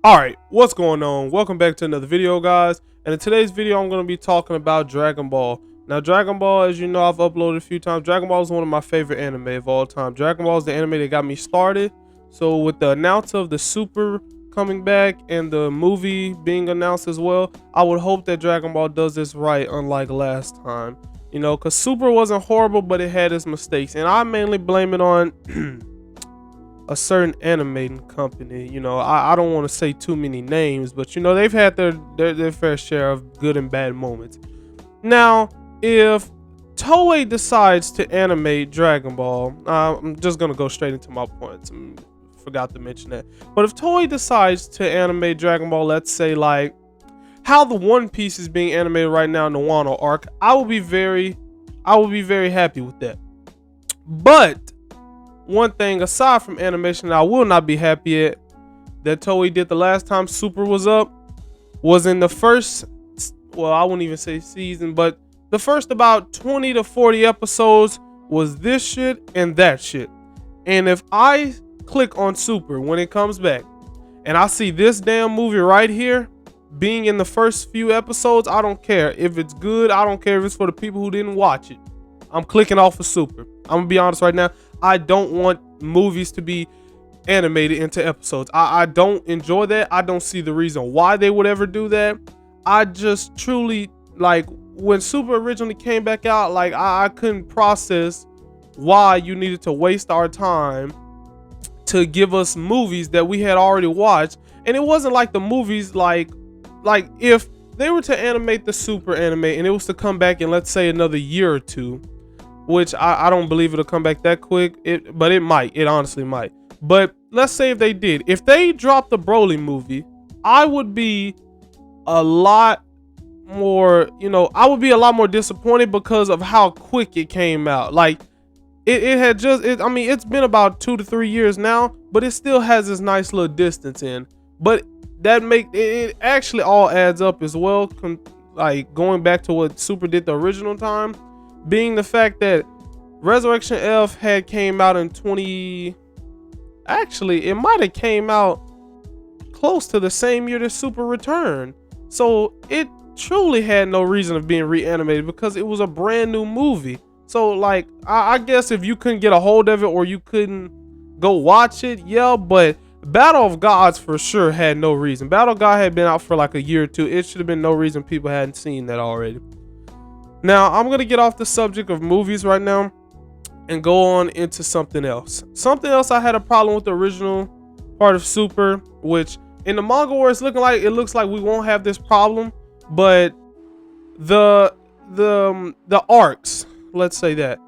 Alright, what's going on? Welcome back to another video, guys. And in today's video, I'm going to be talking about Dragon Ball. Now, Dragon Ball, as you know, I've uploaded a few times. Dragon Ball is one of my favorite anime of all time. Dragon Ball is the anime that got me started. So with the announce of the Super coming back and the movie being announced as well, I would hope that Dragon Ball does this right, unlike last time. You know, because Super wasn't horrible, but it had its mistakes. And I mainly blame it on a certain animating company. You know, I don't want to say too many names, but you know, they've had their fair share of good and bad moments. Now, if Toei decides to animate Dragon Ball, I'm just gonna go straight into my points. Forgot to mention that. But if Toei decides to animate Dragon Ball, let's say like how the One Piece is being animated right now in the Wano arc, I will be very happy with that. But one thing aside from animation that I will not be happy at that Toei did the last time Super was up was in the first, well, I wouldn't even say season, but the first about 20 to 40 episodes was this shit and that shit. And if I click on Super when it comes back and I see this damn movie right here being in the first few episodes, I don't care if it's good. I don't care if it's for the people who didn't watch it. I'm clicking off of Super. I'm gonna be honest right now. I don't want movies to be animated into episodes. I don't enjoy that. I don't see the reason why they would ever do that. I just truly, like, when Super originally came back out, like, I couldn't process why you needed to waste our time to give us movies that we had already watched. And it wasn't like the movies, like if they were to animate the Super anime and it was to come back in, let's say, another year or two, which I don't believe it'll come back that quick, but it might. It honestly might. But let's say if they did. If they dropped the Broly movie, I would be a lot more, I would be a lot more disappointed because of how quick it came out. Like, it had just, I mean, it's been about 2 to 3 years now, but it still has this nice little distance in. But that it actually all adds up as well, like going back to what Super did the original time. Being the fact that Resurrection F had came out in actually it might have came out close to the same year that Super returned. So it truly had no reason of being reanimated because it was a brand new movie. So like I guess if you couldn't get a hold of it or you couldn't go watch it, yeah, but Battle of Gods for sure had no reason. Battle of God had been out for like a year or two. It should have been no reason people hadn't seen that already. Now, I'm going to get off the subject of movies right now and go on into something else. Something else I had a problem with the original part of Super, which in the manga where it looks like we won't have this problem, but the arcs, let's say that.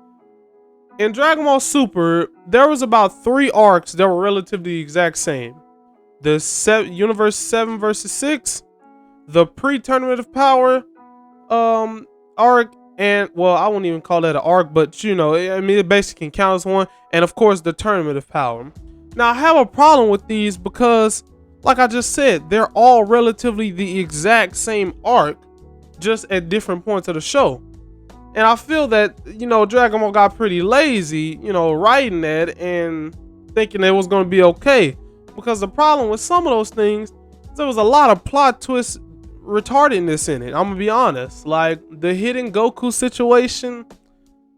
In Dragon Ball Super, there was about 3 arcs that were relatively the exact same. The Universe 7 versus 6, the pre-Tournament of Power arc, and well, I wouldn't even call that an arc, but I mean, it basically can count as one, and of course the Tournament of Power. Now, I have a problem with these because, like I just said, they're all relatively the exact same arc, just at different points of the show. And I feel that, Dragon Ball got pretty lazy, writing that and thinking it was going to be okay. Because the problem with some of those things, there was a lot of plot twists, retardedness in it. I'm gonna be honest. Like the hidden Goku situation,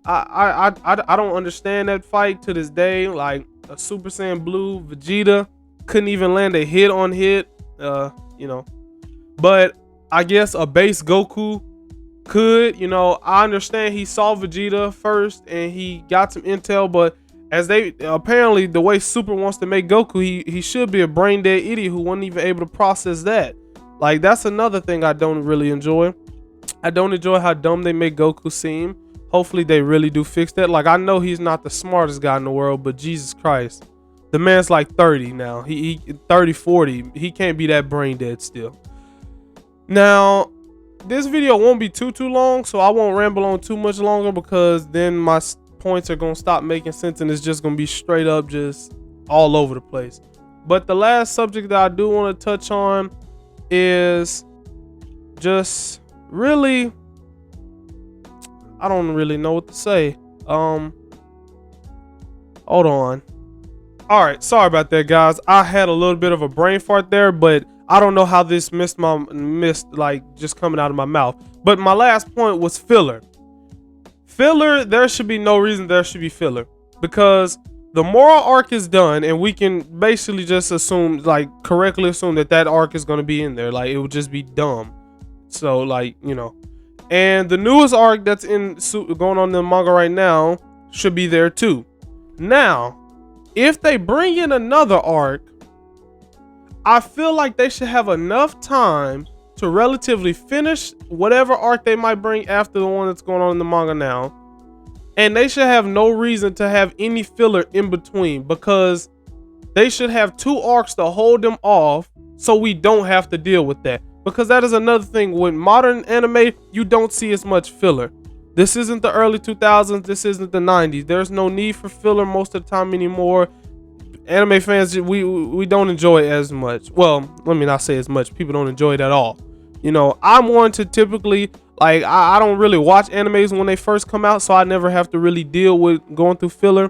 I don't understand that fight to this day. Like a Super Saiyan Blue Vegeta couldn't even land a hit on hit. But I guess a base Goku could. I understand he saw Vegeta first and he got some intel, but as they apparently the way Super wants to make Goku, he should be a brain dead idiot who wasn't even able to process that. Like, that's another thing I don't really enjoy. I don't enjoy how dumb they make Goku seem. Hopefully they really do fix that. Like, I know he's not the smartest guy in the world, but Jesus Christ, the man's like 30 now. He 30, 40. He can't be that brain dead still. Now, this video won't be too long, so I won't ramble on too much longer because then my points are going to stop making sense and it's just going to be straight up just all over the place. But the last subject that I do want to touch on is just really, I don't really know what to say. Hold on. All right, sorry about that, guys. I had a little bit of a brain fart there, but I don't know how this missed like just coming out of my mouth. But my last point was filler. Filler, there should be no reason there should be filler, because the moral arc is done, and we can basically just assume, like correctly assume that that arc is going to be in there. Like, it would just be dumb. So, like, you know, and the newest arc that's going on in the manga right now should be there too. Now, if they bring in another arc, I feel like they should have enough time to relatively finish whatever arc they might bring after the one that's going on in the manga now. And they should have no reason to have any filler in between, because they should have 2 arcs to hold them off so we don't have to deal with that. Because that is another thing. With modern anime, you don't see as much filler. This isn't the early 2000s. This isn't the 90s. There's no need for filler most of the time anymore. Anime fans, we don't enjoy it as much. Well, let me not say as much. People don't enjoy it at all. You know, I'm one to typically, like, I don't really watch animes when they first come out, so I never have to really deal with going through filler.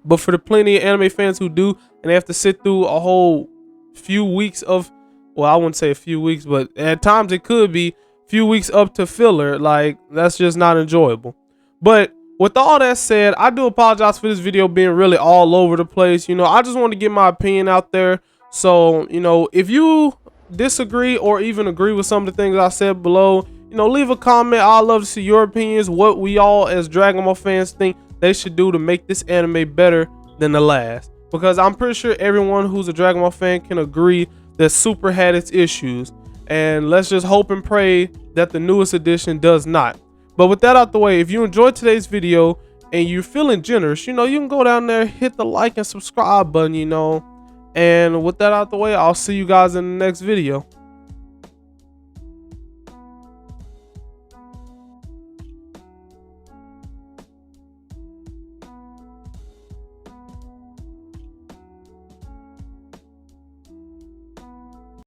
But for the plenty of anime fans who do, and they have to sit through a whole few weeks of, well, I wouldn't say a few weeks, but at times it could be few weeks up to filler, like, that's just not enjoyable. But with all that said, I do apologize for this video being really all over the place. You know, I just want to get my opinion out there. So, you know, if you disagree or even agree with some of the things I said below, you know, leave a comment. I'd love to see your opinions, what we all as Dragon Ball fans think they should do to make this anime better than the last. Because I'm pretty sure everyone who's a Dragon Ball fan can agree that Super had its issues. And let's just hope and pray that the newest edition does not. But with that out the way, if you enjoyed today's video and you're feeling generous, you know, you can go down there, hit the like and subscribe button, you know. And with that out the way, I'll see you guys in the next video.